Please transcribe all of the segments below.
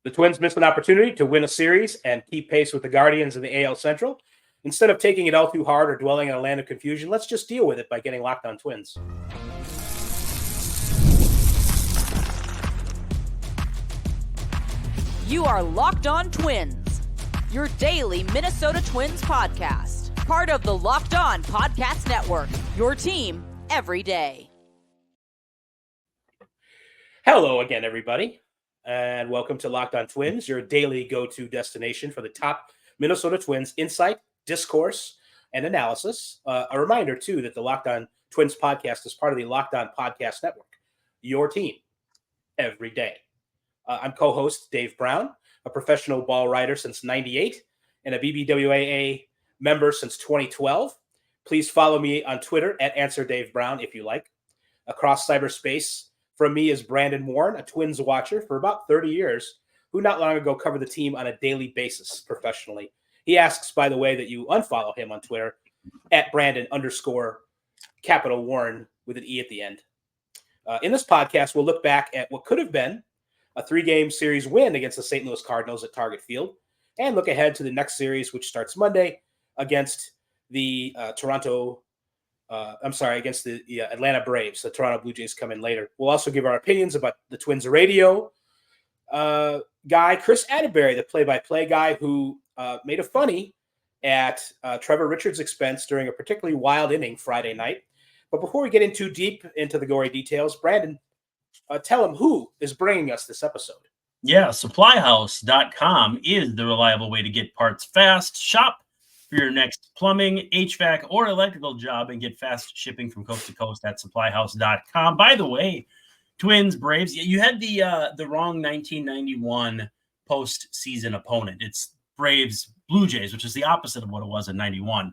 The Twins missed an opportunity to win a series and keep pace with the Guardians in the AL Central. Instead of taking it all too hard or dwelling on a land of confusion, let's just deal with it by getting Locked On Twins. You are Locked On Twins, your daily Minnesota Twins podcast. Part of the Locked On Podcast Network, your team every day. Hello again, everybody, and welcome to Locked On Twins, your daily go-to destination for the top Minnesota Twins insight, discourse, and analysis. A reminder, too, that the Locked On Twins podcast is part of the Locked On Podcast Network, your team every day. I'm co-host Dave Brown, a professional ball writer since '98 and a BBWAA member since 2012. Please follow me on Twitter at AnswerDaveBrown if you like. Across cyberspace, from me is Brandon Warren, a Twins watcher for about 30 years, who not long ago covered the team on a daily basis professionally. He asks, by the way, that you unfollow him on Twitter at Brandon_Warren with an E at the end. In this podcast, we'll look back at what could have been a 3-game series win against the St. Louis Cardinals at Target Field, and look ahead to the next series, which starts Monday against the Atlanta Braves. The Toronto Blue Jays come in later. We'll also give our opinions about the Twins radio guy, Chris Atterbury, the play-by-play guy who made a funny at Trevor Richards' expense during a particularly wild inning Friday night. But before we get in too deep into the gory details, Brandon, tell him who is bringing us this episode. Yeah, SupplyHouse.com is the reliable way to get parts fast. Shop for your next plumbing, HVAC, or electrical job and get fast shipping from coast to coast at SupplyHouse.com. By the way, Twins, Braves, you had the wrong 1991 postseason opponent. It's Braves, Blue Jays, which is the opposite of what it was in 91.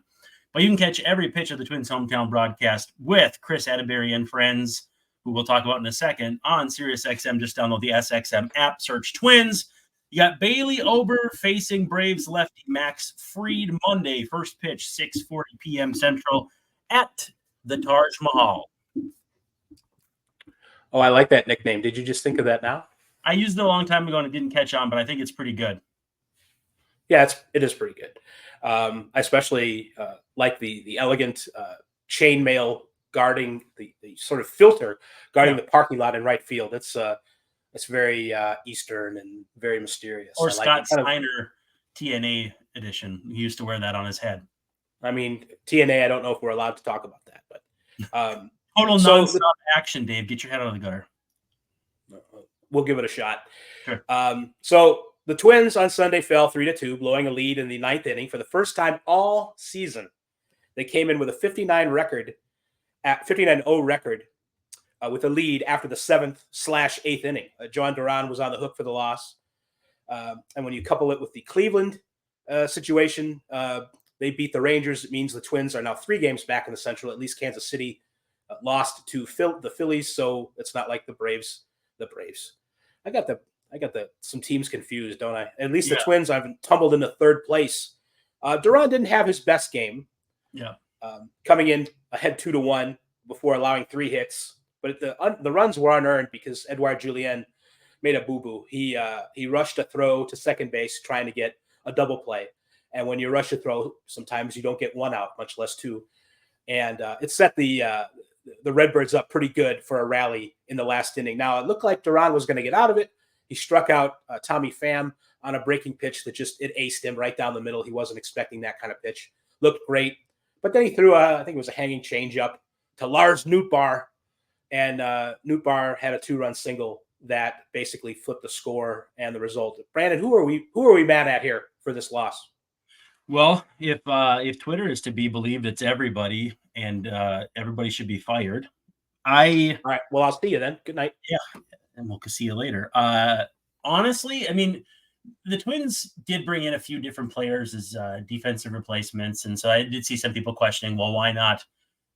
But you can catch every pitch of the Twins hometown broadcast with Chris Atterbury and friends, who we'll talk about in a second, on SiriusXM. Just download the SXM app, search Twins. You got Bailey Ober facing Braves lefty Max Fried Monday. First pitch, 6:40 p.m. Central at the Taj Mahal. Oh, I like that nickname. Did you just think of that now? I used it a long time ago and it didn't catch on, but I think it's pretty good. Yeah, it is pretty good. I especially like the elegant chainmail guarding the sort of filter guarding the parking lot in right field. It's very Eastern and very mysterious. Or Scott Steiner TNA edition. He used to wear that on his head. I mean, TNA, I don't know if we're allowed to talk about that, but total nonstop action, Dave. Get your head out of the gutter. We'll give it a shot. Sure. So the Twins on Sunday fell 3-2, blowing a lead in the 9th inning for the first time all season. They came in with a 59-0 record with a lead after the 7th/8th inning. John Duran was on the hook for the loss. And when you couple it with the Cleveland situation, they beat the Rangers. It means the Twins are now 3 games back in the Central. At least Kansas City lost to the Phillies, so it's not like the Braves. I got some teams confused, don't I? At least the Twins, I've tumbled into 3rd place. Duran didn't have his best game. Yeah. Coming in ahead 2-1 before allowing 3 hits, but the runs were unearned because Edouard Julien made a boo-boo. He rushed a throw to second base trying to get a double play, and when you rush a throw, sometimes you don't get 1 out, much less 2. And it set the Redbirds up pretty good for a rally in the last inning. Now it looked like Duran was going to get out of it. He struck out Tommy Pham on a breaking pitch that it aced him right down the middle. He wasn't expecting that kind of pitch. Looked great. But then he threw, I think it was a hanging changeup to Lars Nootbaar, and Nootbaar had a 2-run single that basically flipped the score and the result. Brandon, who are we mad at here for this loss? Well, if Twitter is to be believed, it's everybody, and everybody should be fired. All right. Well, I'll see you then. Good night. Yeah, and we'll see you later. Honestly, I mean, the Twins did bring in a few different players as defensive replacements. And so I did see some people questioning, well, why not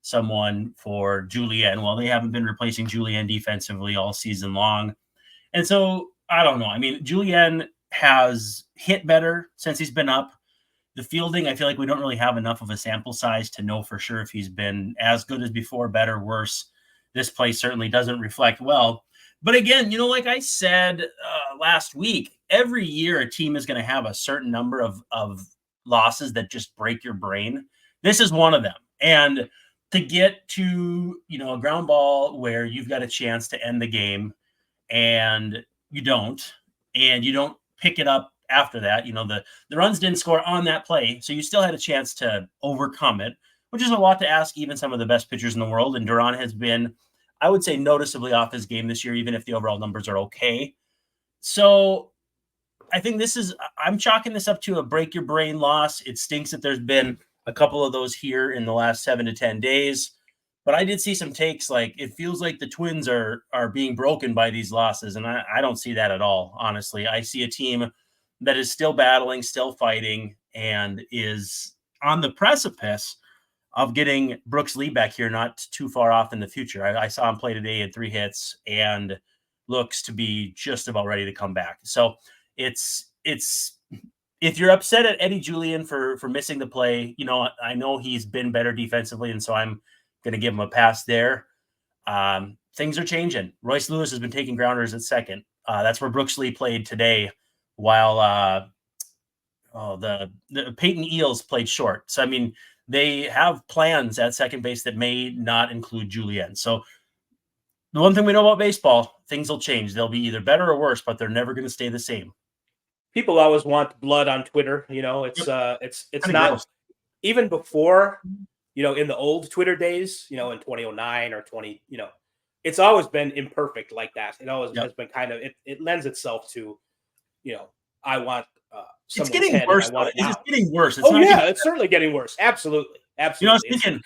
someone for Julien? Well, they haven't been replacing Julien defensively all season long. And so I don't know. I mean, Julien has hit better since he's been up. The fielding, I feel like we don't really have enough of a sample size to know for sure if he's been as good as before, better, worse. This play certainly doesn't reflect well. But again, like I said last week, every year a team is going to have a certain number of losses that just break your brain. This is one of them. And to get to, a ground ball where you've got a chance to end the game and you don't pick it up after that, the runs didn't score on that play. So you still had a chance to overcome it, which is a lot to ask even some of the best pitchers in the world. And Duran has been, I would say, noticeably off his game this year, even if the overall numbers are okay. So I think I'm chalking this up to a break your brain loss. It stinks that there's been a couple of those here in the last 7 to 10 days. But I did see some takes like it feels like the Twins are being broken by these losses. And I don't see that at all, honestly. I see a team that is still battling, still fighting, and is on the precipice of getting Brooks Lee back here not too far off in the future. I saw him play today at 3 hits and looks to be just about ready to come back. So it's if you're upset at Eddie Julien for missing the play, I know he's been better defensively, and so I'm going to give him a pass there. Things are changing. Royce Lewis has been taking grounders at second. That's where Brooks Lee played today, while the Peyton Eels played short. So, I mean, they have plans at second base that may not include Julien. So the one thing we know about baseball, things will change. They'll be either better or worse, but they're never going to stay the same. People always want blood on Twitter. It's not gross. Even before, in the old Twitter days, in 2009 or 20, it's always been imperfect like that. It always has been kind of, it lends itself to, I want it's getting worse. It's getting worse. It's certainly getting worse. Absolutely. I was thinking,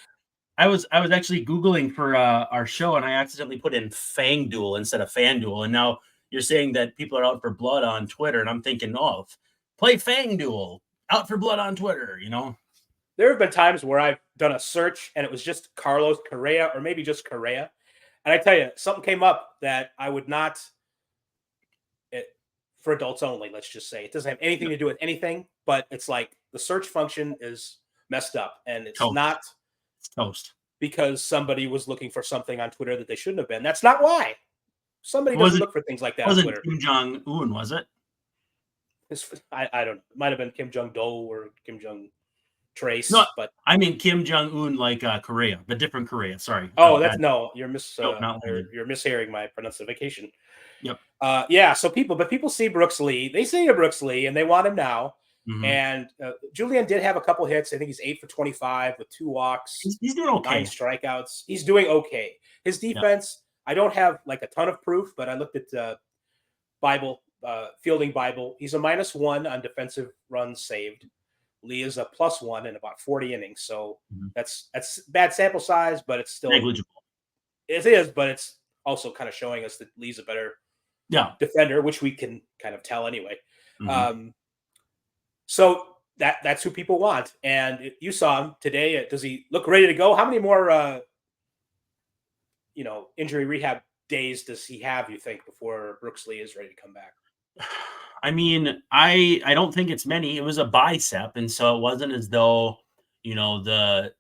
I was actually Googling for our show, and I accidentally put in FanDuel instead of FanDuel. And now you're saying that people are out for blood on Twitter. And I'm thinking, play FanDuel, out for blood on Twitter, There have been times where I've done a search and it was just Carlos Correa or maybe just Correa. And I tell you, something came up that I would not, for adults only, let's just say. It doesn't have anything to do with anything, but it's like the search function is messed up. And it's not toast because somebody was looking for something on Twitter that they shouldn't have been. That's not why. Somebody doesn't look for things like that on Twitter. Kim Jong-un, was it? I don't know. It might have been Kim Jong-do or Kim Jong-trace. No, but I mean Kim Jong-un like Korea, but different Korea. Sorry. Oh, you're you're mishearing my pronunciation. Yep. So people see Brooks Lee. They see a Brooks Lee and they want him now. Mm-hmm. And Julien did have a couple hits. I think he's 8 for 25 with 2 walks. He's doing okay. 9 strikeouts. He's doing okay. His defense, I don't have like a ton of proof, but I looked at Fielding Bible. He's a -1 on defensive runs saved. Lee is a +1 in about 40 innings. So that's bad sample size, but it's still negligible. It is, but it's also kind of showing us that Lee's a better defender, which we can kind of tell anyway. Mm-hmm. So that's who people want. And you saw him today. Does he look ready to go? How many more injury rehab days does he have, you think, before Brooks Lee is ready to come back? I mean, I don't think it's many. It was a bicep, and so it wasn't as though, the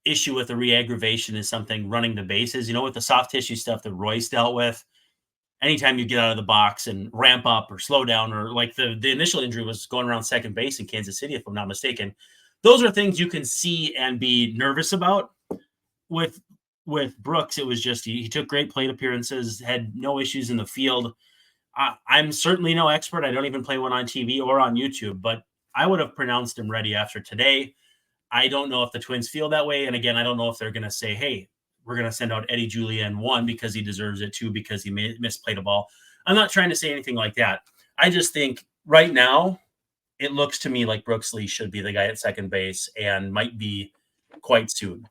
issue with the re-aggravation is something running the bases. With the soft tissue stuff that Royce dealt with, anytime you get out of the box and ramp up or slow down, or like the initial injury was going around second base in Kansas City, if I'm not mistaken, those are things you can see and be nervous about. With Brooks, it was just he took great plate appearances, had no issues in the field. I'm certainly no expert. I don't even play one on TV or on YouTube, but I would have pronounced him ready after today. I don't know if the Twins feel that way. And again, I don't know if they're going to say, hey, we're going to send out Eddie Julien, 1, because he deserves it, 2, because he misplayed a ball. I'm not trying to say anything like that. I just think right now it looks to me like Brooks Lee should be the guy at second base and might be quite soon.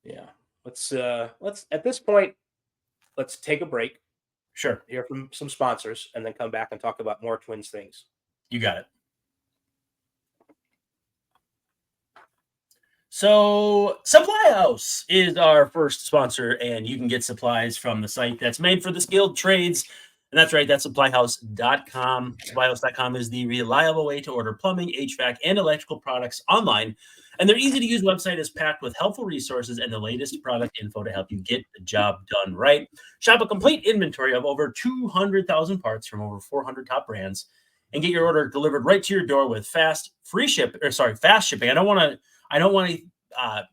Yeah. Let's at this point, let's take a break. Sure. Hear from some sponsors and then come back and talk about more Twins things. You got it. So SupplyHouse is our first sponsor, and you can get supplies from the site that's made for the skilled trades. And that's right, that's SupplyHouse.com. SupplyHouse.com is the reliable way to order plumbing, HVAC, and electrical products online. And their easy-to-use website is packed with helpful resources and the latest product info to help you get the job done right. Shop a complete inventory of over 200,000 parts from over 400 top brands and get your order delivered right to your door with fast shipping. I don't want to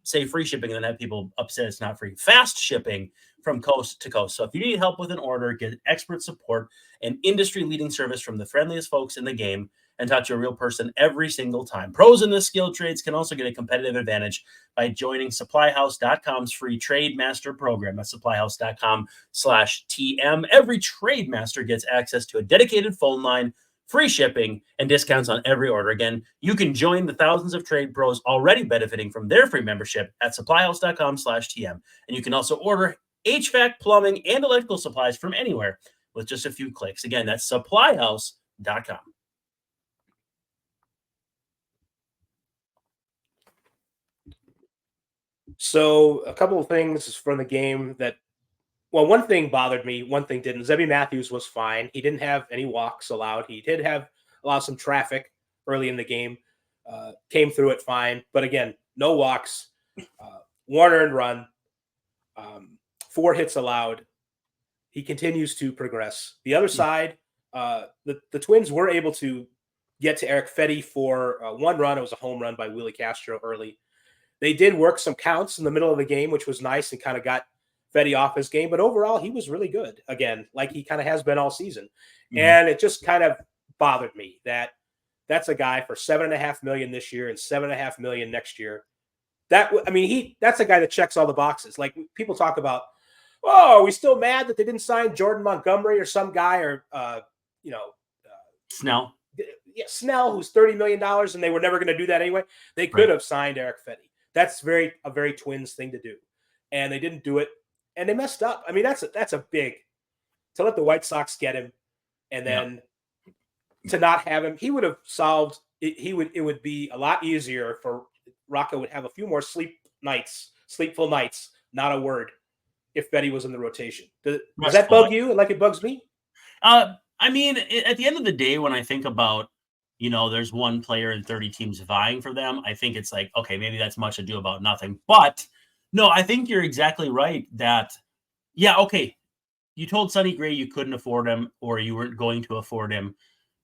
say free shipping and then have people upset it's not free. Fast shipping from coast to coast. So if you need help with an order, get expert support and industry-leading service from the friendliest folks in the game and talk to a real person every single time. Pros in the skilled trades can also get a competitive advantage by joining SupplyHouse.com's free Trade Master program. That's SupplyHouse.com/TM. Every Trade Master gets access to a dedicated phone line, free shipping, and discounts on every order. Again, you can join the thousands of trade pros already benefiting from their free membership at SupplyHouse.com/TM. And you can also order HVAC, plumbing, and electrical supplies from anywhere with just a few clicks. Again, that's SupplyHouse.com. So a couple of things from the game that, well, one thing bothered me, one thing didn't. Zebby Matthews was fine. He didn't have any walks allowed. He did have allow some traffic early in the game. Came through it fine. But again, no walks. 1 earned run. 4 hits allowed. He continues to progress. The other side, the Twins were able to get to Eric Fetty for 1 run. It was a home run by Willie Castro early. They did work some counts in the middle of the game, which was nice and kind of got Fetty off his game. But overall, he was really good, again, like he kind of has been all season. Mm-hmm. And it just kind of bothered me that that's a guy for $7.5 million this year and $7.5 million next year. That's a guy that checks all the boxes. Like people talk about, oh, are we still mad that they didn't sign Jordan Montgomery or some guy or, Snell. Yeah, Snell, who's $30 million, and they were never going to do that anyway. They could have signed Eric Fetty. That's a very Twins thing to do, and they didn't do it, and they messed up. I mean, that's a big to let the White Sox get him, and then to not have him. He would have solved it. It would be a lot easier for Rocco would have a few more sleepful nights, not a word, if Fetty was in the rotation. Does that bug you like it bugs me? I mean, at the end of the day, when I think about, there's one player and 30 teams vying for them, I think it's like, okay, maybe that's much ado about nothing. But no, I think you're exactly right that, okay, you told Sonny Gray you couldn't afford him or you weren't going to afford him,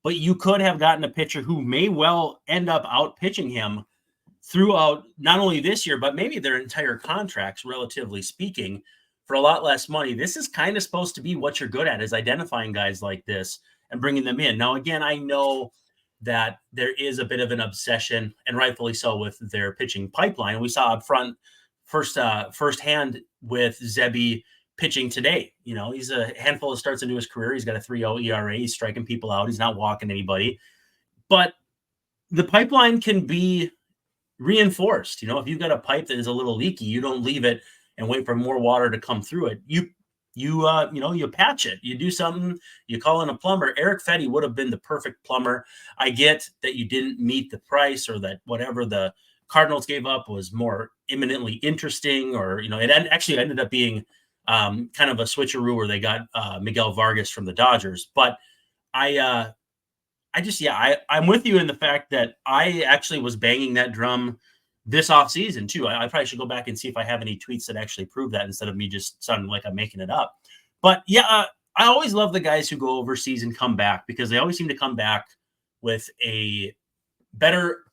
but you could have gotten a pitcher who may well end up out pitching him throughout not only this year, but maybe their entire contracts, relatively speaking, for a lot less money. This is kind of supposed to be what you're good at, is identifying guys like this and bringing them in. Now, again, I know that there is a bit of an obsession, and rightfully so, with their pitching pipeline. We saw up front firsthand with Zebby pitching today. He's a handful of starts into his career. He's got a 3.0 ERA. He's striking people out. He's not walking anybody. But the pipeline can be reinforced. If you've got a pipe that is a little leaky, you don't leave it and wait for more water to come through it. You patch it. You do something. You call in a plumber. Eric Fetty would have been the perfect plumber. I get that you didn't meet the price, or that whatever the Cardinals gave up was more imminently interesting, or it actually ended up being kind of a switcheroo where they got Miguel Vargas from the Dodgers. But I'm with you in the fact that I actually was banging that drum this offseason too. I probably should go back and see if I have any tweets that actually prove that, instead of me just sounding like I'm making it up. But I always love the guys who go overseas and come back, because they always seem to come back with a better,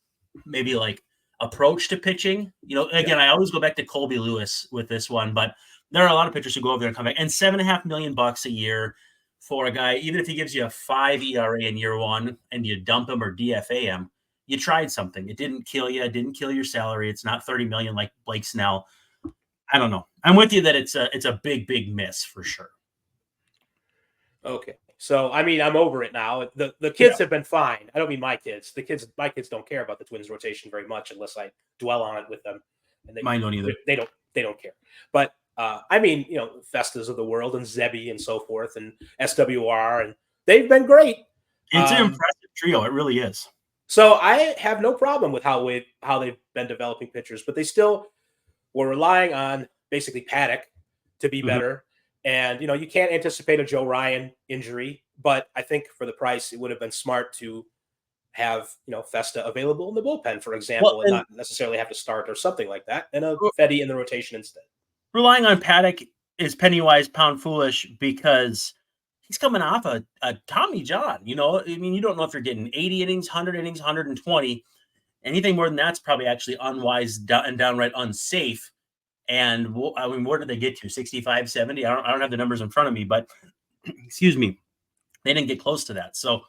maybe like approach to pitching. Again, I always go back to Colby Lewis with this one, but there are a lot of pitchers who go over there and come back. And $7.5 million a year for a guy, even if he gives you a 5 ERA in year one and you dump him or DFA him, you tried something. It didn't kill you. It didn't kill your salary. It's not $30 million like Blake Snell. I don't know. I'm with you that it's a big, big miss for sure. Okay. So, I'm over it now. The kids have been fine. I don't mean my kids. My kids don't care about the Twins rotation very much unless I dwell on it with them. And mine don't either. They don't care. But Festas of the world and Zebby and so forth and SWR, and they've been great. It's an impressive trio. It really is. So I have no problem with how they've been developing pitchers, but they still were relying on basically Paddock to be better. And, you can't anticipate a Joe Ryan injury, but I think for the price, it would have been smart to have, Festa available in the bullpen, for example, and not necessarily have to start or something like that, and a Fedde in the rotation instead. Relying on Paddock is penny wise, pound foolish, because he's coming off a Tommy John. You don't know if you're getting 80 innings, 100 innings, 120. Anything more than that's probably actually unwise and downright unsafe. And where did they get to? 65, 70? I don't have the numbers in front of me, but excuse me, they didn't get close to that. So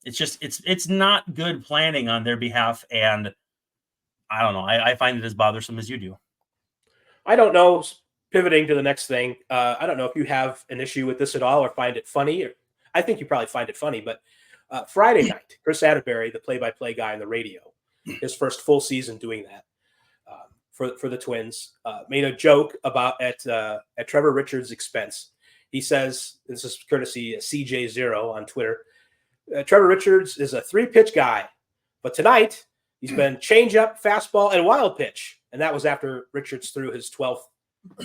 it's not good planning on their behalf. And I don't know. I find it as bothersome as you do. I don't know. Pivoting to the next thing, I don't know if you have an issue with this at all or find it funny. I think you probably find it funny, but Friday night, Chris Atterbury, the play-by-play guy on the radio, his first full season doing that for the Twins, made a joke at Trevor Richards' expense. He says, this is courtesy CJ0 on Twitter, Trevor Richards is a 3-pitch guy, but tonight he's been changeup, fastball, and wild pitch. And that was after Richards threw his 12th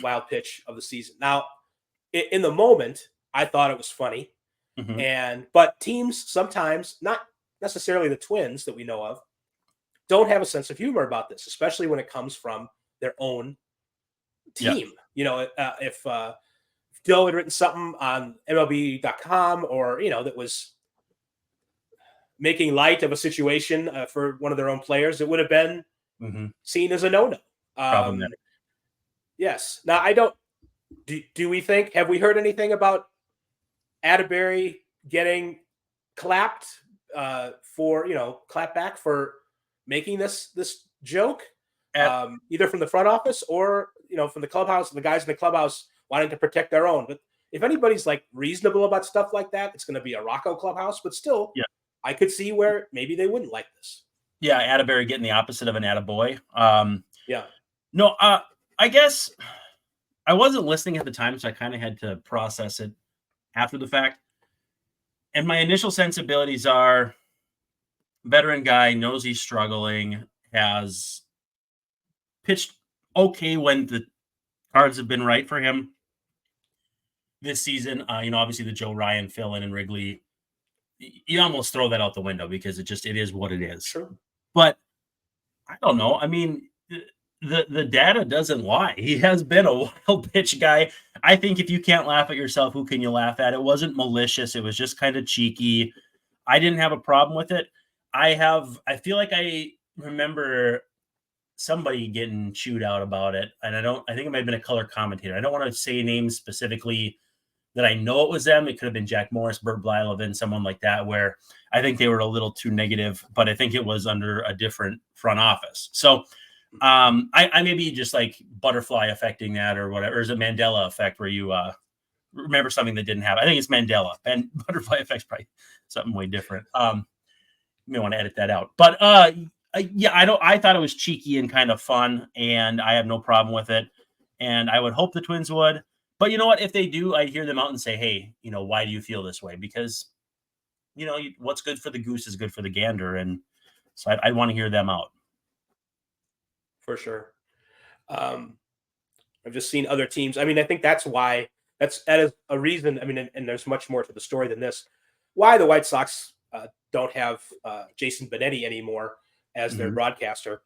wild pitch of the season. Now, in the moment, I thought it was funny. But teams sometimes, not necessarily the Twins that we know of, don't have a sense of humor about this, especially when it comes from their own team. Yeah. If Dill had written something on MLB.com or, that was making light of a situation for one of their own players, it would have been seen as a no-no. Problematic. Yes. Now, do we think, have we heard anything about Atterbury getting clapped clap back for making this joke, either from the front office or, from the clubhouse, the guys in the clubhouse wanting to protect their own. But if anybody's reasonable about stuff like that, it's going to be a Rocco clubhouse, but still, I could see where maybe they wouldn't like this. Yeah. Atterbury getting the opposite of an attaboy. Yeah. No, I guess I wasn't listening at the time, so I kind of had to process it after the fact. And my initial sensibilities are veteran guy, knows he's struggling, has pitched okay when the cards have been right for him this season. Obviously the Joe Ryan fill-in and Wrigley, you almost throw that out the window because it is what it is. Sure. But I don't know. I mean, the data doesn't lie. He has been a wild pitch guy. I think if you can't laugh at yourself, who can you laugh at? It wasn't malicious. It was just kind of cheeky. I didn't have a problem with it. I feel like I remember somebody getting chewed out about it. And I think it might have been a color commentator. I don't want to say names specifically that I know it was them. It could have been Jack Morris, Bert Blyleven, someone like that, where I think they were a little too negative, but I think it was under a different front office. So I may be just butterfly affecting that or whatever. Or is it Mandela effect where you remember something that didn't happen? I think it's Mandela, and butterfly effect's probably something way different. You may want to edit that out, but I thought it was cheeky and kind of fun, and I have no problem with it. And I would hope the Twins would, but you know what? If they do, I'd hear them out and say, hey, why do you feel this way? Because, what's good for the goose is good for the gander. And so I want to hear them out. For sure. I've just seen other teams. I mean, I think that is a reason. I mean, and there's much more to the story than this. Why the White Sox don't have Jason Benetti anymore as their broadcaster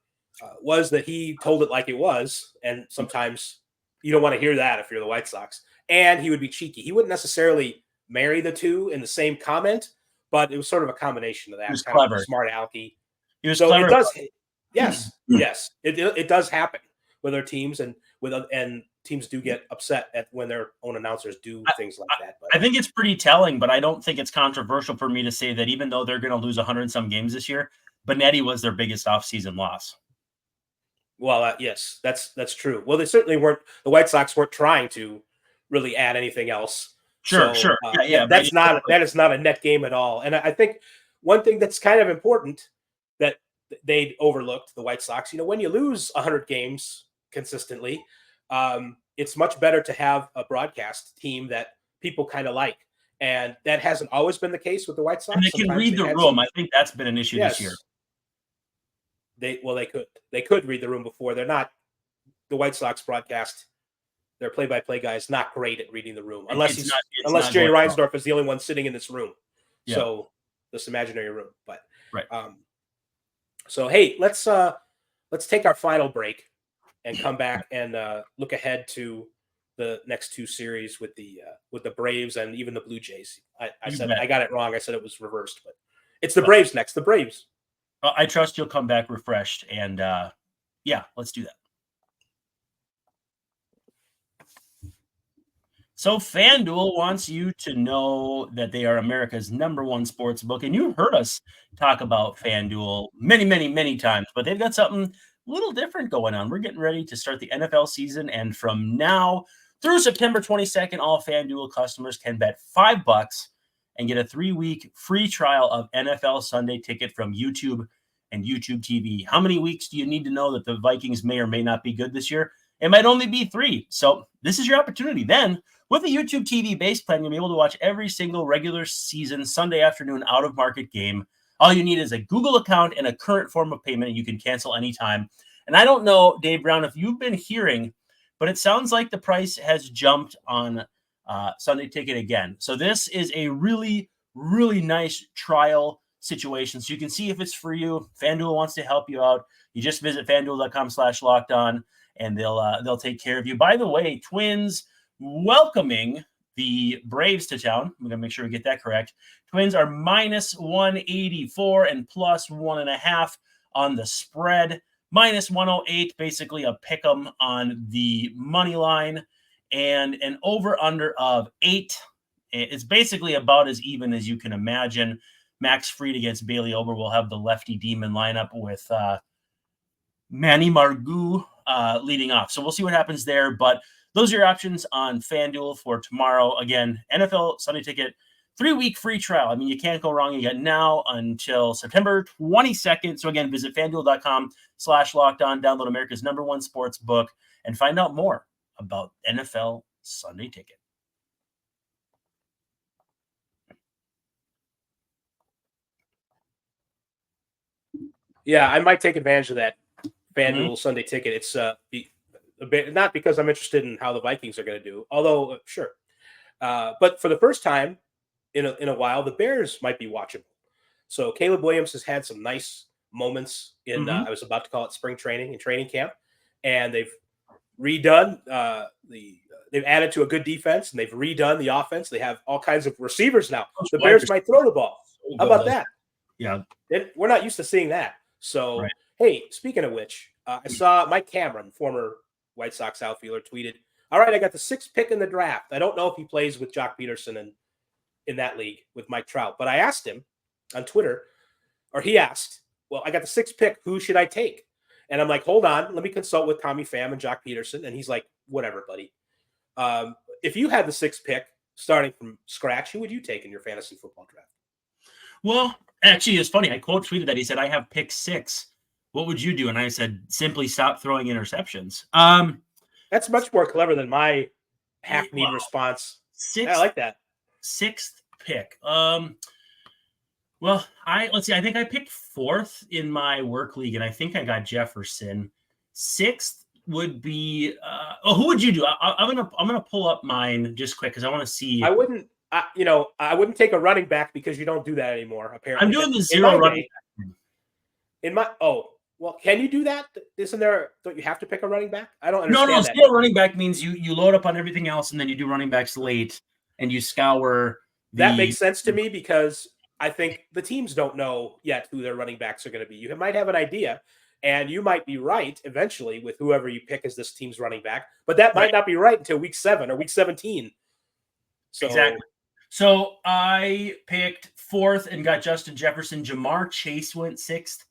was that he told it like it was. And sometimes you don't want to hear that if you're the White Sox. And he would be cheeky. He wouldn't necessarily marry the two in the same comment, but it was sort of a combination of that. He was kind clever. Of smart alecky. He was clever. It does. Yes. It does happen with our teams, and teams do get upset when their own announcers do things like that. But I think it's pretty telling, but I don't think it's controversial for me to say that even though they're going to lose 100 and some games this year, Benetti was their biggest offseason loss. Well, yes, that's true. Well, they certainly weren't. The White Sox weren't trying to really add anything else. Sure. That is not a net game at all. And I think one thing that's kind of important that they overlooked, the White Sox, when you lose 100 games consistently, it's much better to have a broadcast team that people kind of like. And that hasn't always been the case with the White Sox. And they can read the room. I think that's been an issue this year. They could read the room before. They're not the White Sox broadcast. Their play-by-play guy is not great at reading the room, unless Jerry Reinsdorf is the only one sitting in this room. Yeah. So this imaginary room, but Right. So hey, let's take our final break and come back and look ahead to the next two series with the Braves and even the Blue Jays. I said I got it wrong. I said it was reversed, but it's the Braves next. The Braves. I trust you'll come back refreshed, and yeah, let's do that. So FanDuel wants you to know that they are America's #1 sports book, and you've heard us talk about FanDuel many, many, many times, but they've got something a little different going on. We're getting ready to start the NFL season, and from now through September 22nd, all FanDuel customers can bet $5 and get a 3-week free trial of NFL Sunday Ticket from YouTube and YouTube TV. How many weeks do you need to know that the Vikings may or may not be good this year? It might only be 3. So this is your opportunity. Then, with the YouTube TV base plan, you'll be able to watch every single regular season Sunday afternoon out-of-market game. All you need is a Google account and a current form of payment, and you can cancel anytime. And I don't know, Dave Brown, if you've been hearing, but it sounds like the price has jumped on Sunday Ticket again. So this is a really, really nice trial situation. So you can see if it's for you. FanDuel wants to help you out. You just visit FanDuel.com/lockedon, and they'll take care of you. By the way, Twins welcoming the Braves to town. I'm going to make sure we get that correct. Twins are -184 and +1.5 on the spread. -108, basically a pick 'em on the money line, and an over-under of 8. It's basically about as even as you can imagine. Max Fried against Bailey Ober will have the lefty demon lineup with Manny Margot leading off. So we'll see what happens there. But those are your options on FanDuel for tomorrow. Again, NFL Sunday Ticket, 3-week free trial. I mean, you can't go wrong. You got now until September 22nd. So again, visit FanDuel.com/lockedon, download America's #1 sports book, and find out more about NFL Sunday Ticket. Yeah, I might take advantage of that FanDuel Sunday Ticket. It's a bit, not because I'm interested in how the Vikings are going to do, although sure, but for the first time in a while, the Bears might be watchable. So Caleb Williams has had some nice moments in I was about to call it spring training and training camp, and they've redone they've added to a good defense, and they've redone the offense. They have all kinds of receivers now. The Bears might throw the ball. How about that? Yeah, we're not used to seeing that. So, right. Hey, speaking of which, I saw Mike Cameron, former White Sox outfielder, tweeted, "All right, I got the 6th pick in the draft." I don't know if he plays with Jock Peterson in that league with Mike Trout, but I asked him on Twitter, or he asked, "Well, I got the 6th pick. Who should I take?" And I'm like, "Hold on, let me consult with Tommy Pham and Jock Peterson." And he's like, "Whatever, buddy. If you had the 6th pick starting from scratch, who would you take in your fantasy football draft?" Well, actually, it's funny. I quote tweeted that. He said, "I have pick 6. What would you do?" And I said, "Simply stop throwing interceptions." That's much more clever than my hackneyed response. I like that. 6th pick. Well, let's see. I think I picked 4th in my work league, and I think I got Jefferson. 6th would be. Who would you do? I'm gonna pull up mine just quick because I want to see. I wouldn't take a running back because you don't do that anymore. Apparently, I'm doing the 0 running back. Well, can you do that? Don't you have to pick a running back? I don't understand. No, 0 running back means you load up on everything else, and then you do running backs late, and you scour. That makes sense to me because I think the teams don't know yet who their running backs are going to be. You might have an idea, and you might be right eventually with whoever you pick as this team's running back, but that might not be right until week 7 or week 17. So, exactly. So I picked 4th and got Justin Jefferson. Jamar Chase went 6th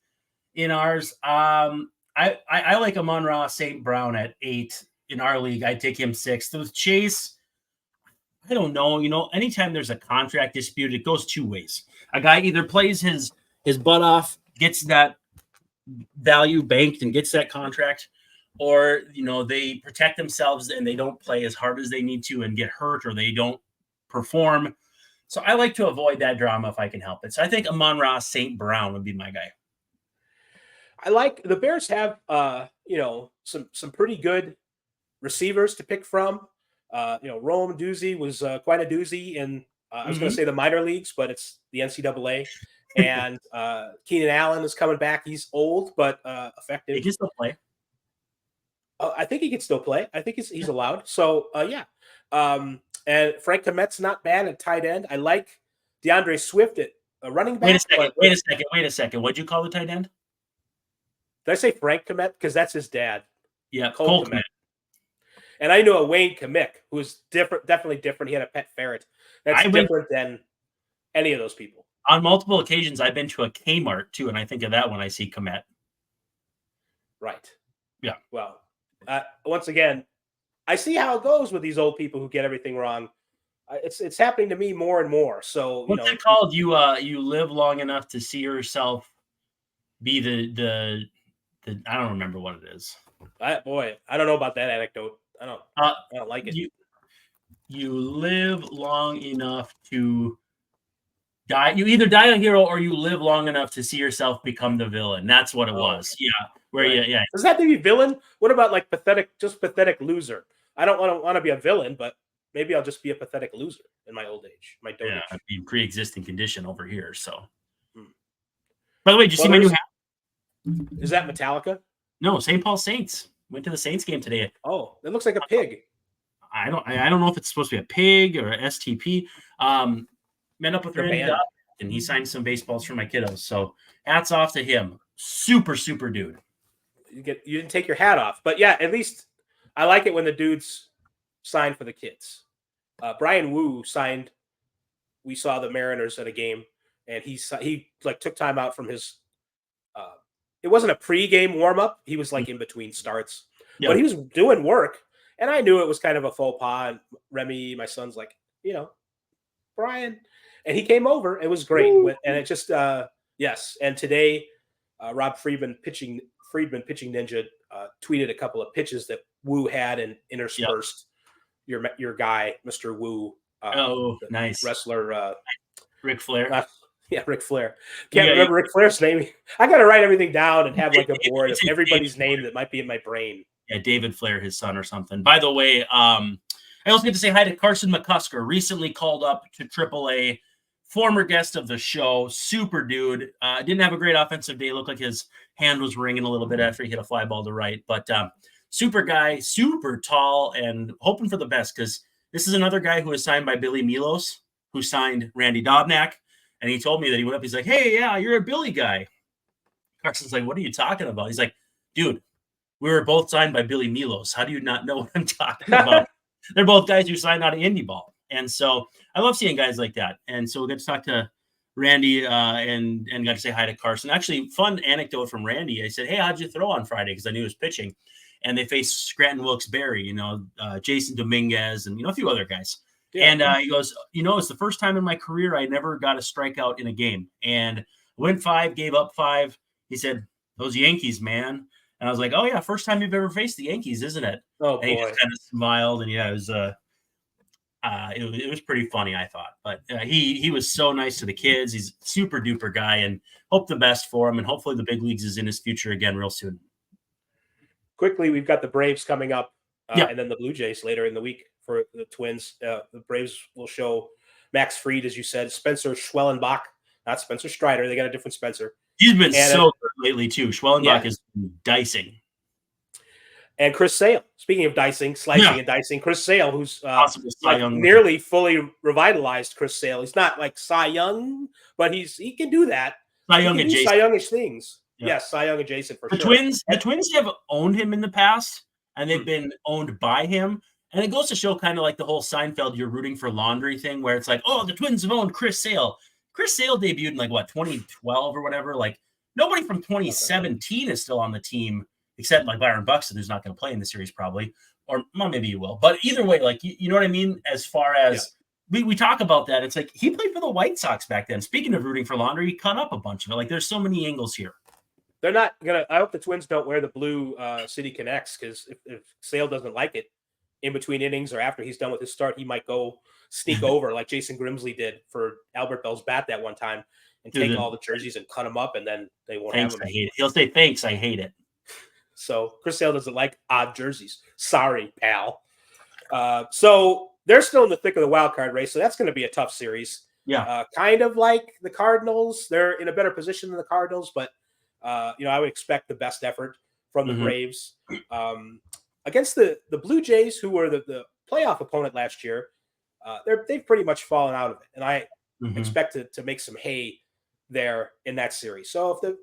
in ours. I like Amon-Ra St. Brown at 8 in our league. I'd take him 6th. With Chase, I don't know. Anytime there's a contract dispute, it goes 2 ways. A guy either plays his butt off, gets that value banked and gets that contract, or, they protect themselves and they don't play as hard as they need to and get hurt, or they don't perform. So I like to avoid that drama if I can help it. So I think Amon-Ra St. Brown would be my guy. I like the Bears have some pretty good receivers to pick from. Rome Doozy was quite a doozy in I was going to say the minor leagues, but it's the NCAA. And Keenan Allen is coming back. He's old but effective. He can still play. I think he can still play. I think he's allowed. So yeah. And Frank Komet's not bad at tight end. I like DeAndre Swift at running back. Wait a second. What'd you call the tight end? Did I say Frank Komet? Because that's his dad. Yeah, Cole Komet. And I know a Wayne Komick who's definitely different. He had a pet ferret. That's different than any of those people. On multiple occasions, I've been to a Kmart too, and I think of that when I see Komet. Right. Yeah. Well, once again, I see how it goes with these old people who get everything wrong. It's happening to me more and more. So what's it called? You live long enough to see yourself be the I don't remember what it is. I don't know about that anecdote. I don't like it. You live long enough to die. You either die a hero or you live long enough to see yourself become the villain. That's what it was. Yeah. Yeah. Does that have to be villain? What about like pathetic loser? I don't want to be a villain, but maybe I'll just be a pathetic loser in my old age. My dotage. I mean, pre-existing condition over here. So, by the way, did you see my new hat? Is that Metallica? No, St. Paul Saints. Went to the Saints game today. Oh, it looks like a pig. I don't know if it's supposed to be a pig or a STP. Met up with Randy Dobb, and he signed some baseballs for my kiddos. So hats off to him. Super dude. You didn't take your hat off, but yeah, at least I like it when the dudes sign for the kids. Brian Wu signed. We saw the Mariners at a game, and he like took time out from his. It wasn't a pre-game warm-up. He was like in between starts, but he was doing work, and I knew it was kind of a faux pas. And Remy, my son's like, Brian, and he came over. It was great, and it just yes. And today, Rob Friedman pitching ninja tweeted a couple of pitches that Wu had and interspersed your guy, Mr. Wu. Nice wrestler, Ric Flair. Ric Flair. Can't remember Ric Flair's name. I got to write everything down and have like a board of everybody's name that might be in my brain. Yeah, David Flair, his son or something. By the way, I also get to say hi to Carson McCusker, recently called up to AAA, former guest of the show, super dude. Didn't have a great offensive day. Looked like his hand was ringing a little bit after he hit a fly ball to right. But super guy, super tall, and hoping for the best because this is another guy who was signed by Billy Milos, who signed Randy Dobnak. And he told me that he went up. He's like, hey, yeah, you're a Billy guy. Carson's like, what are you talking about? He's like, dude, we were both signed by Billy Milos. How do you not know what I'm talking about? They're both guys who signed out of indie ball. And so I love seeing guys like that. And so we got to talk to Randy and got to say hi to Carson. Actually, fun anecdote from Randy. I said, hey, how'd you throw on Friday? Because I knew he was wilkes And they faced Scranton Wilkes-Barre, Jason Dominguez and, a few other guys. Yeah. And he goes, it's the first time in my career I never got a strikeout in a game. And went 5, gave up 5. He said, those Yankees, man. And I was like, oh, yeah, first time you've ever faced the Yankees, isn't it? Oh, and he just kind of smiled. And, it was it was pretty funny, I thought. But he was so nice to the kids. He's a super-duper guy. And hope the best for him. And hopefully the big leagues is in his future again real soon. Quickly, we've got the Braves coming up. And then the Blue Jays later in the week. For the Twins, the Braves will show Max Fried, as you said, Spencer Schwellenbach, not Spencer Strider. They got a different Spencer. He's been so good lately, too. Schwellenbach is dicing. And Chris Sale. Speaking of dicing, slicing and dicing, Chris Sale, who's nearly fully revitalized Chris Sale. He's not like Cy Young, but he can do that. Cy Young adjacent. Cy Youngish things. Yeah. Yes, Cy Young adjacent for sure. The Twins have owned him in the past, and they've been owned by him. And it goes to show kind of like the whole Seinfeld, you're rooting for laundry thing where it's like, oh, the Twins have owned Chris Sale. Chris Sale debuted in 2012 or whatever. Like nobody from 2017 is still on the team except like Byron Buxton, who's not going to play in the series probably. Or well, maybe you will. But either way, like, you know what I mean? As far as we talk about that, it's like he played for the White Sox back then. Speaking of rooting for laundry, he cut up a bunch of it. Like there's so many angles here. They're not going to – I hope the Twins don't wear the blue City Connects because if Sale doesn't like it, in between innings or after he's done with his start, he might go sneak over like Jason Grimsley did for Albert Bell's bat that one time and take all the jerseys and cut them up, and then they won't have them. I hate it. He'll say, thanks, I hate it. So Chris Sale doesn't like odd jerseys. Sorry, pal. So they're still in the thick of the wild card race, so that's going to be a tough series. Yeah. Kind of like the Cardinals. They're in a better position than the Cardinals, but I would expect the best effort from the Braves. Against the Blue Jays, who were the playoff opponent last year, they've pretty much fallen out of it. And I expect to make some hay there in that series. So if the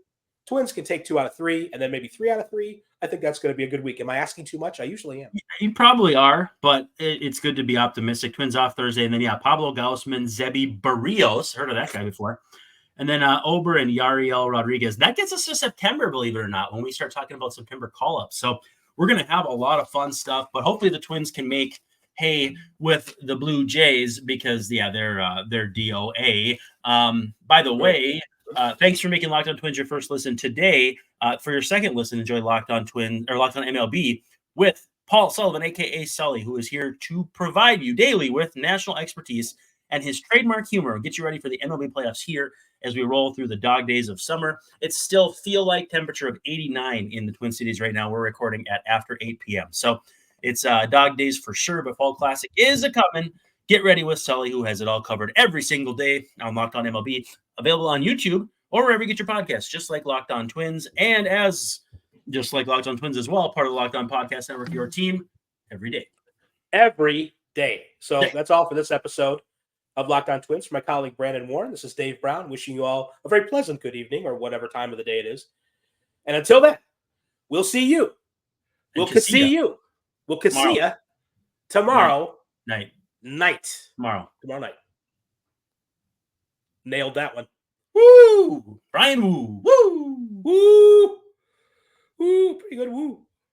Twins can take 2 out of 3 and then maybe 3 out of 3, I think that's going to be a good week. Am I asking too much? I usually am. You probably are, but it's good to be optimistic. Twins off Thursday, and then Pablo Gausman, Zebi Barrios, heard of that guy before, and then Ober and Yariel Rodriguez. That gets us to September, believe it or not, when we start talking about September call-ups. So we're going to have a lot of fun stuff, but hopefully the Twins can make hay with the Blue Jays because they're DOA. By the way, thanks for making Locked On Twins your first listen today. For your second listen, enjoy Locked On Twins or Locked On MLB with Paul Sullivan, aka Sully, who is here to provide you daily with national expertise and his trademark humor. Get you ready for the MLB playoffs here as we roll through the dog days of summer. It's still feel like temperature of 89 in the Twin Cities right now. We're recording at after 8 p.m. So it's dog days for sure, but Fall Classic is a-coming. Get ready with Sully, who has it all covered every single day on Locked On MLB, available on YouTube or wherever you get your podcasts, just like Locked On Twins, and just like Locked On Twins as well, part of the Locked On Podcast Network, your team every day. Every day. So that's all for this episode of Locked On Twins. For my colleague Brandon Warren, this is Dave Brown, wishing you all a very pleasant good evening or whatever time of the day it is. And until then, we'll see you. We'll see you. We'll see you tomorrow night. Tomorrow night. Nailed that one. Woo! Brian Woo! Woo! Woo! Woo! Pretty good woo.